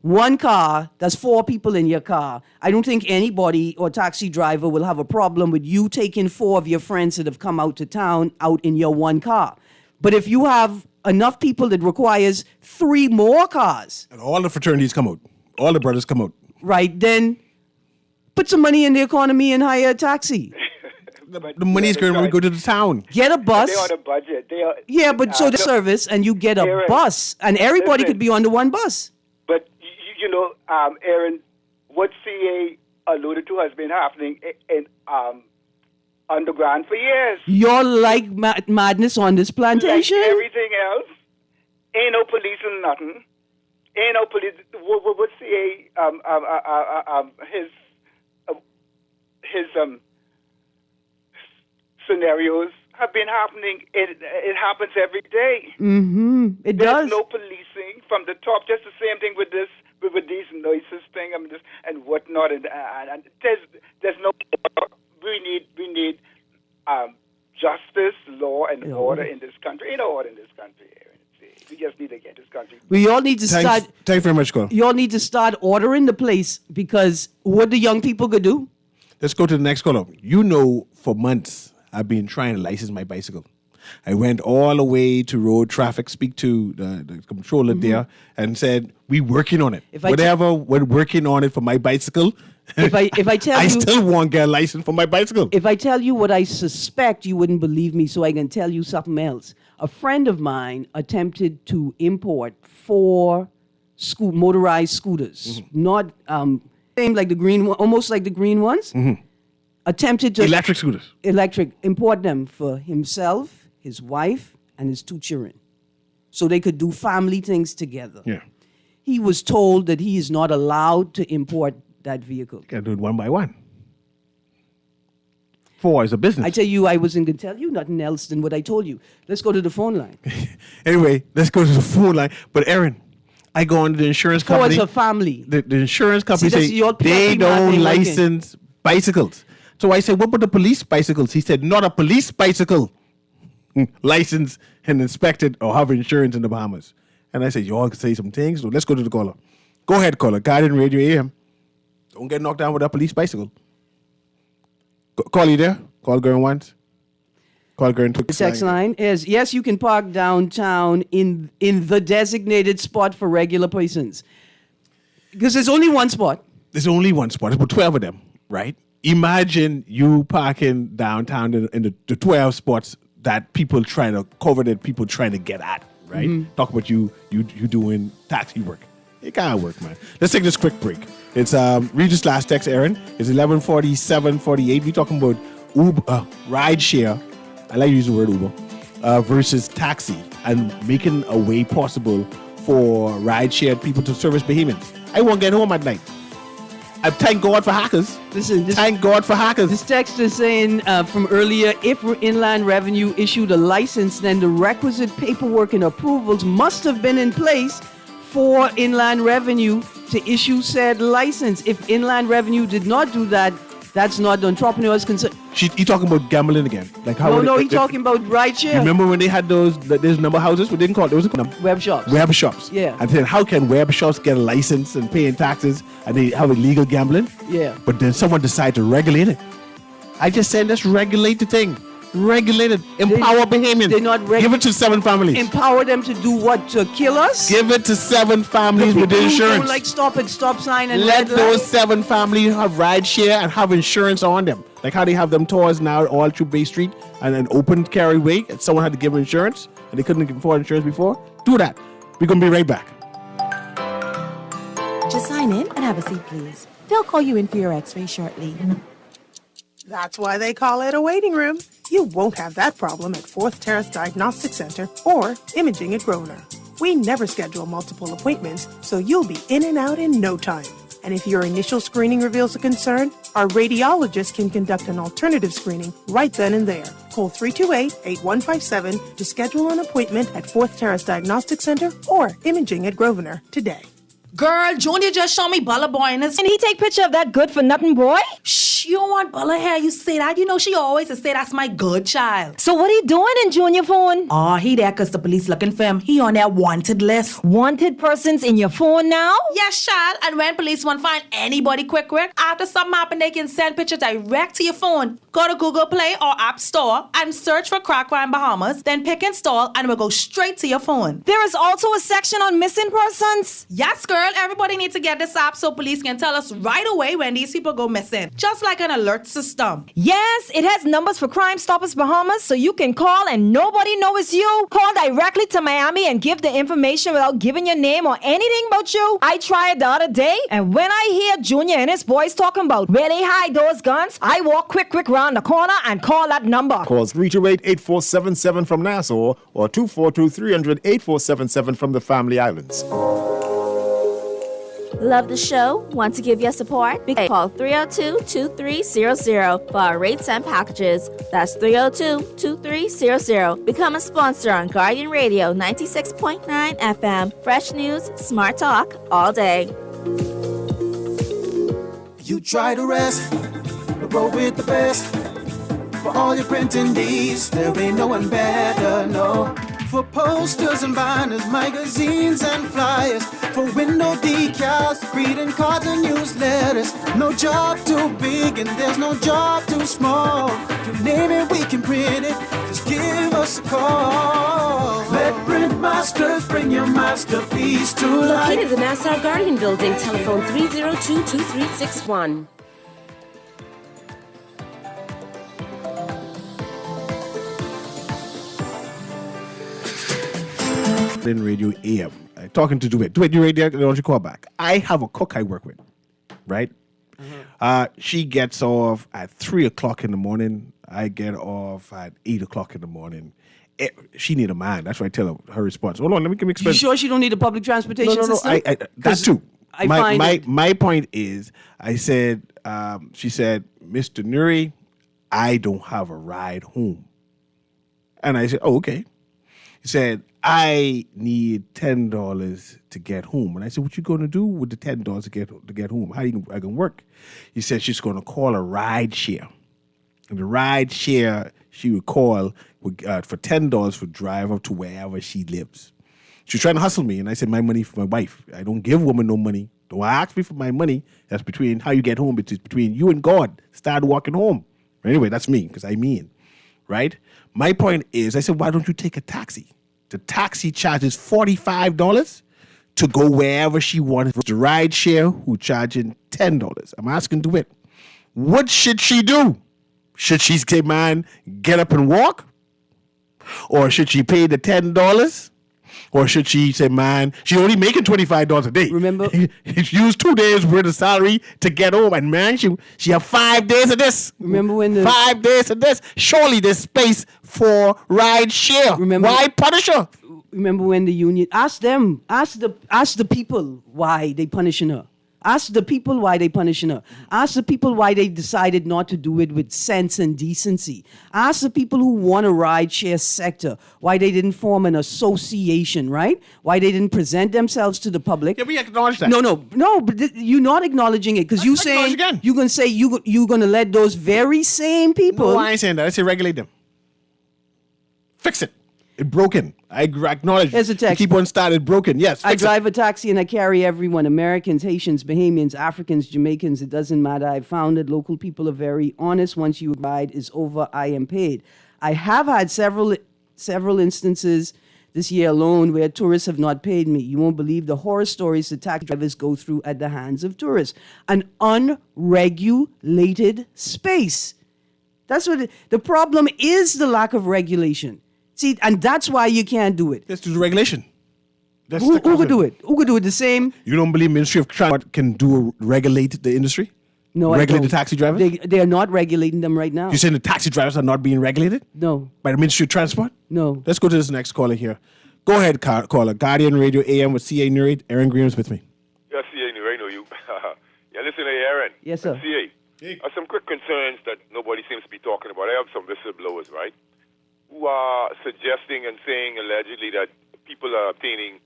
One car, that's 4 people in your car. I don't think anybody or taxi driver will have a problem with you taking 4 of your friends that have come out to town out in your one car. But if you have enough people that requires 3 more cars, And all the fraternities come out. All the brothers come out. right, then put some money in the economy and hire a taxi. The money's going when we go to the town. Get a bus. They're on a budget. Yeah, but so the service, and you get a Aaron, bus, and everybody listen. could be on the one bus. But Aaron, what CA alluded to has been happening in underground for years. You're like madness on this plantation. Like everything else, ain't no police and nothing. Ain't no police. What CA his scenarios have been happening. It happens every day. It There's does. no policing from the top. Just the same thing with this, with these noises thing, and whatnot. And there's no. We need justice, law, and order in this country. Ain't no order in this country. Aaron. We just need to get this country. We all need to start. Thank you very much, Cole. You all need to start ordering the place, because what the young people could do. Let's go to the next caller. For months, I've been trying to license my bicycle. I went all the way to road traffic, speak to the controller there, and said, "We working on it. We're working on it for my bicycle." If I tell I you, still won't get a license for my bicycle. if I tell you what I suspect, you wouldn't believe me. So I can tell you something else. A friend of mine attempted to import 4 motorized scooters, not same like the green one, almost like the green ones. Attempted to Electric scooters. import them for himself, his wife, and his 2 children, so they could do family things together. Yeah. He was told that he is not allowed to import that vehicle. Gotta do it one by one. for as a business. I tell you, I wasn't going to tell you nothing else than what I told you. Let's go to the phone line. Anyway, let's go to the phone line. But Aaron, I go on to the insurance company. For a family. The insurance company See, that's say your they plucky don't man license bicycles. So I said, what about the police bicycles? He said, not a police bicycle licensed and inspected or have insurance in the Bahamas. And I said, y'all can say some things. So let's go to the caller. Go ahead, caller. Guardian Radio AM. Don't get knocked down with a police bicycle. Call you there. Call going once. Call going twice. The text line is, yes, you can park downtown in the designated spot for regular persons. Because there's only one spot. There's only one spot. There's about 12 of them, right? Imagine you parking downtown in the 12 spots that people trying to cover, that people trying to get at, right? Mm-hmm. Talk about you doing taxi work. It can't work, man. Let's take this quick break. It's read this last text, Aaron. It's 11:47:48. We're talking about Uber, ride share. I like using the word Uber versus taxi, and making a way possible for ride share people to service Bahamians. I won't get home at night. I thank God for hackers. Listen, thank God for hackers. This text is saying from earlier, if Inland Revenue issued a license, then the requisite paperwork and approvals must have been in place for Inland Revenue to issue said license. If Inland Revenue did not do that, that's not the entrepreneur's concern. You talking about gambling again? Like how? No, he's talking about rideshare. Remember when they had those number houses? We didn't call it. Those web shops. Web shops. Yeah. And then how can web shops get a license and paying taxes and they have illegal gambling? Yeah. But then someone decide to regulate it. I just said let's regulate the thing. Regulate it. Empower Bahamians. They're not Give it to 7 families. Empower them to do what? To kill us? Give it to 7 families with People who insurance. don't like stop at stop sign and let red those light. 7 families have ride share and have insurance on them. Like how they have them tours now all through Bay Street and an open carriageway, and someone had to give them insurance and they couldn't afford insurance before. Do that. We're going to be right back. Just sign in and have a seat, please. They'll call you in for your x-ray shortly. That's why they call it a waiting room. You won't have that problem at Fourth Terrace Diagnostic Center or Imaging at Grosvenor. We never schedule multiple appointments, so you'll be in and out in no time. And if your initial screening reveals a concern, our radiologist can conduct an alternative screening right then and there. Call 328-8157 to schedule an appointment at Fourth Terrace Diagnostic Center or Imaging at Grosvenor today. Girl, Junior just showed me Bella boy and his... And he take picture of that good-for-nothing boy? Shh, you don't want Bella hair. You say that. You know she always say that's my good child. So what he doing in Junior phone? Oh, he there because the police looking for him. He on their wanted list. Wanted persons in your phone now? Yes, child. And when police want to find anybody quick, after something happen, they can send pictures direct to your phone. Go to Google Play or App Store and search for Crack Crime Bahamas. Then pick install and it will go straight to your phone. There is also a section on missing persons? Yes, girl. Everybody needs to get this app so police can tell us right away when these people go missing. Just like an alert system. Yes, it has numbers for Crime Stoppers Bahamas, so you can call and nobody knows it's you. Call directly to Miami and give the information without giving your name or anything about you. I tried the other day, and when I hear Junior and his boys talking about where they hide those guns, I walk quick round the corner and call that number. Call 328-8477 from Nassau or 242-300-8477 from the Family Islands. Love the show? Want to give your support? Call 302-2300 for our rates and packages. That's 302-2300. Become a sponsor on Guardian Radio 96.9 FM. Fresh news, smart talk, all day. You try to rest, but roll with the best. For all your printing needs, there ain't no one better, no. For posters and banners, magazines and flyers, for window decals, greeting cards and newsletters. No job too big and there's no job too small. You name it, we can print it. Just give us a call. Let Print Masters bring your masterpiece to life. Located in the Nassau Guardian Building, telephone 302-2361. In Radio AM, talking to Duet. Duet, you ready? Don't you call back? I have a cook I work with, right? She gets off at 3 o'clock in the morning. I get off at 8 o'clock in the morning. She need a man. That's what I tell her response. Hold on, let me explain. You sure she don't need a public transportation system? That's true. My point is, I said, she said, Mr. Newry, I don't have a ride home. And I said, oh, okay. He said, I need $10 to get home. And I said, what you going to do with the $10 to get home? How you I going to work? He said she's going to call a ride share. And the ride share she would call for $10 for drive up to wherever she lives. She was trying to hustle me. And I said, my money for my wife. I don't give women no money. Don't ask me for my money. That's between how you get home. It's between you and God. Start walking home. Anyway, that's me because I mean, right? My point is, I said, why don't you take a taxi? The taxi charges $45 to go wherever she wants. The ride share who charging $10. I'm asking to it. What should she do? Should she say, man, get up and walk? Or should she pay the $10? Or should she say, man, she's only making $25 a day. Remember? She used 2 days worth of salary to get home. And man, she have 5 days of this. Remember when 5 days of this. Surely there's space for ride share. Why punish her? Remember when the union ask the people why they punishing her. Ask the people why they punishing her. Ask the people why they decided not to do it with sense and decency. Ask the people who want a ride share sector why they didn't form an association, right? Why they didn't present themselves to the public. Yeah, we acknowledge that. No, but you're not acknowledging it because you're saying you're gonna say you're gonna let those very same people. No, I ain't saying that. I say regulate them. Fix it. It's broken. I acknowledge. There's a text. Keep on started broken. Yes. I drive a taxi and I carry everyone. Americans, Haitians, Bahamians, Africans, Jamaicans. It doesn't matter. I found that local people are very honest. Once your ride is over, I am paid. I have had several instances this year alone where tourists have not paid me. You won't believe the horror stories the taxi drivers go through at the hands of tourists. An unregulated space. That's what the problem is. The lack of regulation. See, and that's why you can't do it. Let's do the regulation. Who could do it? Who could do it the same? You don't believe Ministry of Transport can regulate the industry? No, regulate I don't. the taxi drivers? They are not regulating them right now. You're saying the taxi drivers are not being regulated? No. By the Ministry of Transport? No. Let's go to this next caller here. Go ahead, caller. Guardian Radio AM with CA Newry. Aaron Green is with me. Yes, CA Newry, I know you. Yeah, listen, hey, Aaron. Yes, sir. CA. Some quick concerns that nobody seems to be talking about. I have some whistleblowers, right, who are suggesting and saying allegedly that people are obtaining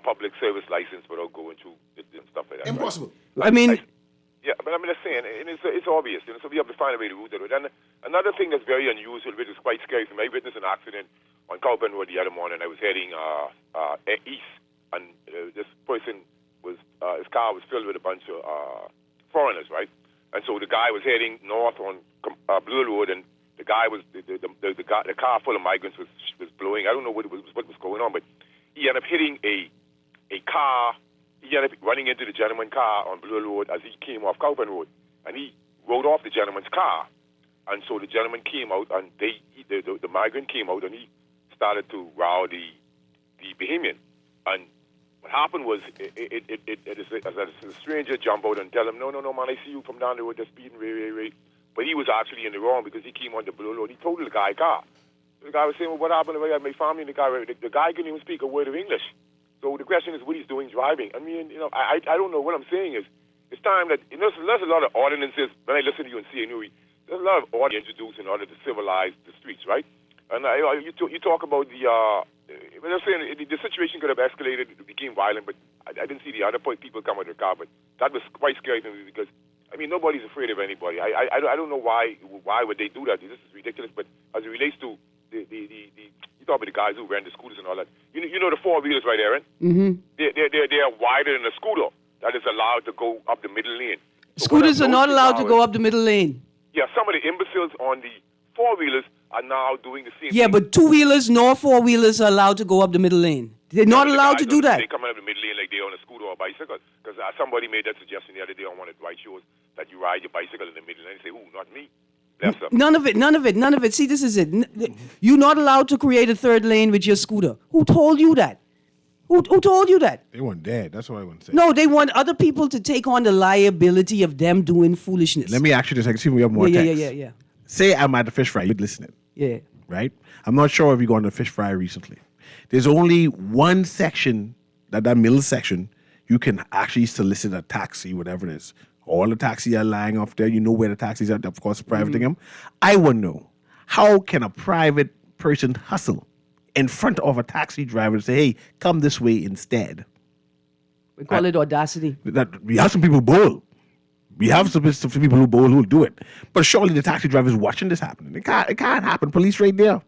public service license without going through it and stuff like that. Impossible. Right? I mean... Yeah, but I'm just saying, and it's obvious, so we have to find a way to root it. And another thing that's very unusual, which is quite scary for me, I witnessed an accident on Cowpen Road the other morning. I was heading east, and this person his car was filled with a bunch of foreigners, right? And so the guy was heading north on Blue Road, and the guy was the car full of migrants was blowing. I don't know what was going on, but he ended up hitting a car. He ended up running into the gentleman's car on Blue Road as he came off Cowpen Road, and he rode off the gentleman's car. And so the gentleman came out, and the migrant came out, and he started to row the Bahamian. And what happened was, a stranger jump out and tell him, no, man, I see you from down the road, they're speeding, right. But he was actually in the wrong because he came on the Blue Road. He totaled the guy's car. The guy was saying, well, what happened? I had my family and the guy couldn't even speak a word of English. So the question is what he's doing driving. I mean, I don't know. What I'm saying is it's time that, there's a lot of ordinances. When I listen to you and see Newry, there's a lot of ordinances introduced in order to civilize the streets, right? And you talk about I'm saying the situation could have escalated, it became violent, but I didn't see the other people come with their car. But that was quite scary to me because, I mean, nobody's afraid of anybody. I don't know why would they do that. This is ridiculous. But as it relates to you talk about the guys who ran the scooters and all that. You know the four-wheelers, right, Aaron? Mm-hmm. They're wider than a scooter that is allowed to go up the middle lane. Scooters are not allowed to go up the middle lane. Yeah, some of the imbeciles on the four-wheelers are now doing the same thing. Yeah, but two-wheelers nor four-wheelers are allowed to go up the middle lane. They're not allowed to do that. They come up the middle lane like they're on a scooter or a bicycle. Because somebody made that suggestion the other day on one of the white shows that you ride your bicycle in the middle lane. They say, ooh, not me. None of it. See, this is it. You're not allowed to create a third lane with your scooter. Who told you that? Who told you that? They want that. That's what I want to say. No, they want other people to take on the liability of them doing foolishness. Let me ask you this. I can see we have more text. Yeah. Say I'm at the fish fry. You're listening. Yeah. Right? I'm not sure if you've gone to the fish fry recently. There's only one section, that middle section, you can actually solicit a taxi, whatever it is, All the taxis are lying off there. You know where the taxis are, of course, privating them. I want to know, how can a private person hustle in front of a taxi driver and say, hey, come this way instead? We call it audacity. We have some people bold. We have some people who bold who will do it. But surely the taxi driver is watching this happening. It can't happen. Police right there.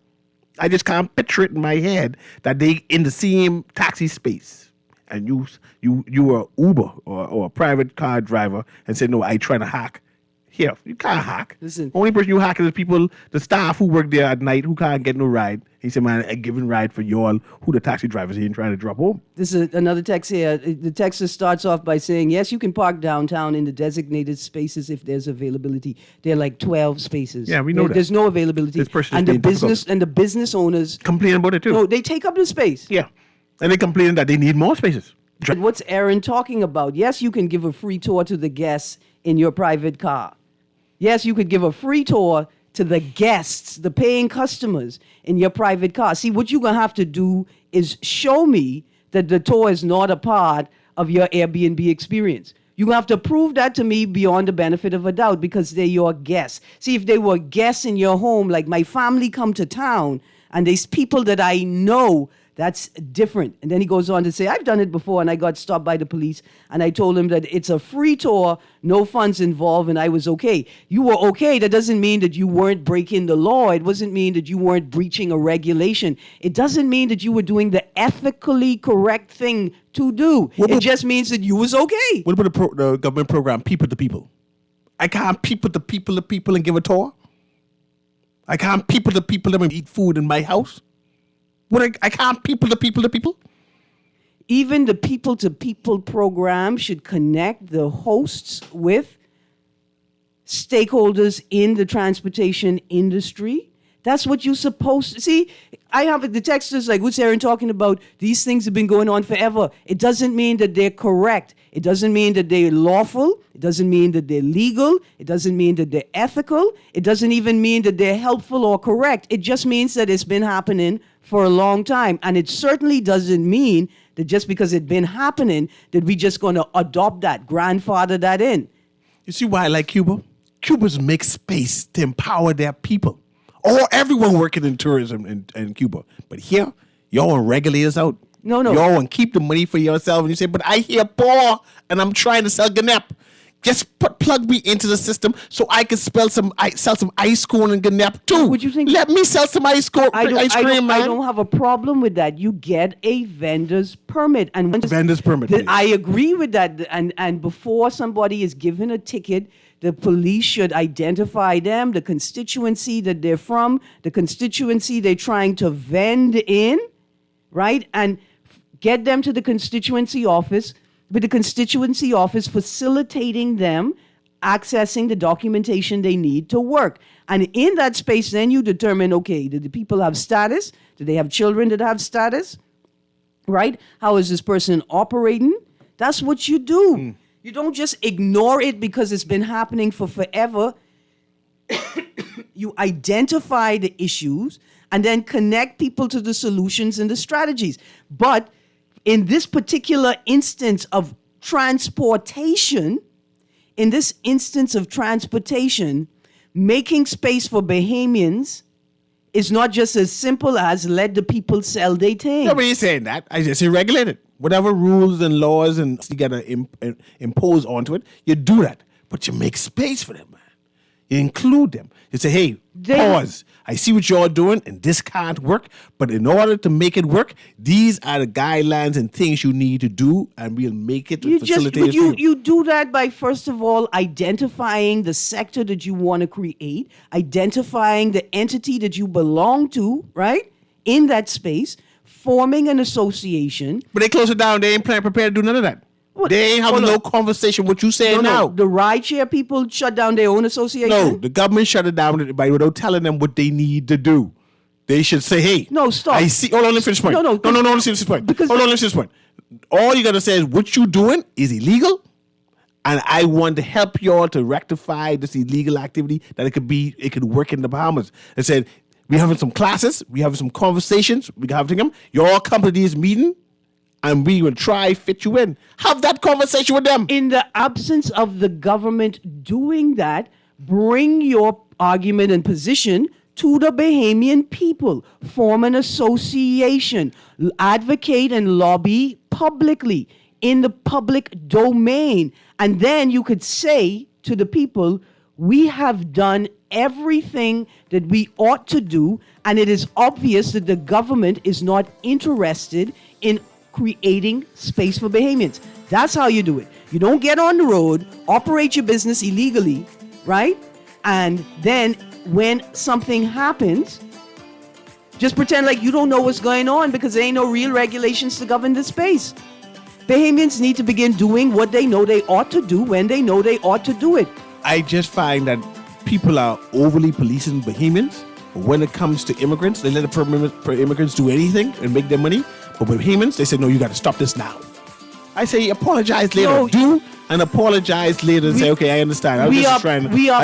I just can't picture it in my head that they in the same taxi space, and you are Uber or a private car driver and say, no, I trying to hack. Here, you can't hack. Listen, only person you hack is the staff who work there at night who can't get no ride. He said, man, a given ride for y'all who the taxi drivers ain't trying to drop home. This is another text here. The text starts off by saying, yes, you can park downtown in the designated spaces if there's availability. There are like 12 spaces. Yeah, we know that. There's no availability. This person and the business owners complain about it too. No, they take up the space. Yeah. And they complain that they need more spaces. And what's Aaron talking about? Yes, you can give a free tour to the guests in your private car. Yes, you could give a free tour to the guests, the paying customers in your private car. See, what you're going to have to do is show me that the tour is not a part of your Airbnb experience. You're going to have to prove that to me beyond the benefit of a doubt because they're your guests. See, if they were guests in your home, like my family come to town and there's people that I know, that's different. And then he goes on to say, I've done it before and I got stopped by the police and I told him that it's a free tour, no funds involved, and I was okay. You were okay. That doesn't mean that you weren't breaking the law. It doesn't mean that you weren't breaching a regulation. It doesn't mean that you were doing the ethically correct thing to do. It just means that you was okay. What about the government program, People to People? I can't people to people and give a tour? I can't people to people and eat food in my house? I can't people to people? Even the people-to-people program should connect the hosts with stakeholders in the transportation industry. That's what you're supposed to see. I have the text is like, what's Aaron talking about? These things have been going on forever. It doesn't mean that they're correct. It doesn't mean that they're lawful. It doesn't mean that they're legal. It doesn't mean that they're ethical. It doesn't even mean that they're helpful or correct. It just means that it's been happening for a long time. And it certainly doesn't mean that just because it's been happening that we're just going to adopt that, grandfather that in. You see why I like Cuba? Cubans make space to empower their people. Or everyone working in tourism in Cuba. But here, y'all want regulators out. No. Y'all want to keep the money for yourself. And you say, but I here poor and I'm trying to sell Ganep. Just plug me into the system so I can sell some ice cone and Ganep too. Would you think? Let me sell some ice cream, man. I don't have a problem with that. You get a vendor's permit. And vendor's permit. I agree with that. And before somebody is given a ticket, the police should identify them, the constituency that they're from, the constituency they're trying to vend in, right? And get them to the constituency office, with the constituency office facilitating them accessing the documentation they need to work. And in that space, then you determine, okay, do the people have status? Do they have children that have status? Right? How is this person operating? That's what you do. You don't just ignore it because it's been happening for forever. You identify the issues and then connect people to the solutions and the strategies. But in this particular instance of transportation, making space for Bahamians is not just as simple as let the people sell their things. Nobody's saying that. I just say regulate it. Whatever rules and laws and you got to impose onto it, you do that. But you make space for them, man. You include them. You say, hey, pause. I see what you're doing, and this can't work. But in order to make it work, these are the guidelines and things you need to do, and we'll make it facilitate it. You do that by, first of all, identifying the sector that you want to create, identifying the entity that you belong to, right, in that space, forming an association. But they close it down. They ain't prepared to do none of that. They ain't having no conversation. What you saying now? The rideshare people shut down their own association? No, the government shut it down without telling them what they need to do. They should say, hey. No, stop. I see. Hold on, let me finish this point. No, let me finish this point. Hold on, let me finish this point. All you got to say is what you doing is illegal, and I want to help y'all to rectify this illegal activity that it could work in the Bahamas. They said, we having some classes, we having some conversations, we having them. Y'all come to these meetings, and we will try fit you in. Have that conversation with them. In the absence of the government doing that, bring your argument and position to the Bahamian people. Form an association. Advocate and lobby publicly in the public domain. And then you could say to the people, we have done everything that we ought to do, and it is obvious that the government is not interested in creating space for Bahamians. That's how you do it. You don't get on the road, operate your business illegally, right? And then when something happens, just pretend like you don't know what's going on because there ain't no real regulations to govern the space. Bahamians need to begin doing what they know they ought to do when they know they ought to do it. I just find that people are overly policing Bahamians. But when it comes to immigrants, they let the immigrants do anything and make their money. But with Bahamians, they say, no, you got to stop this now. I say, apologize later. Do and apologize later and say, okay, I understand. I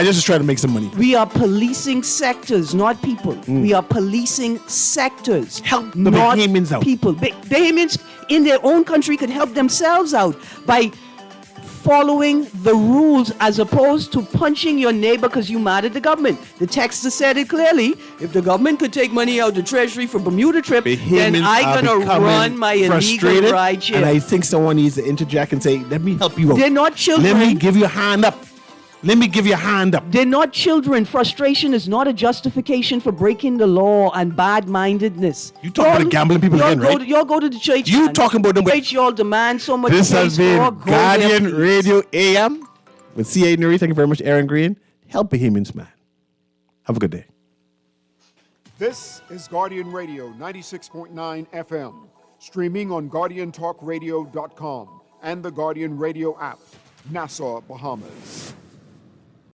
just trying to make some money. We are policing sectors, not people. We are policing sectors. Help the Bahamians out. People. Bahamians in their own country could help themselves out by following the rules as opposed to punching your neighbor because you mad at the government. The text has said it clearly. If the government could take money out of the treasury for Bermuda trip, then I'm going to run my illegal ride share. And I think someone needs to interject and say, let me help you out. They're not children. Let me give you a hand up. Let me give you a hand up. They're not children. Frustration is not a justification for breaking the law and bad-mindedness. You talking about the gambling people again, right? Y'all go to the church. You talking about them. Church, y'all demand so much. This has been Guardian Radio AM with C.A. Newry. Thank you very much, Aaron Green. Help Bahamians, man. Have a good day. This is Guardian Radio 96.9 FM, streaming on GuardianTalkRadio.com and the Guardian Radio app, Nassau, Bahamas.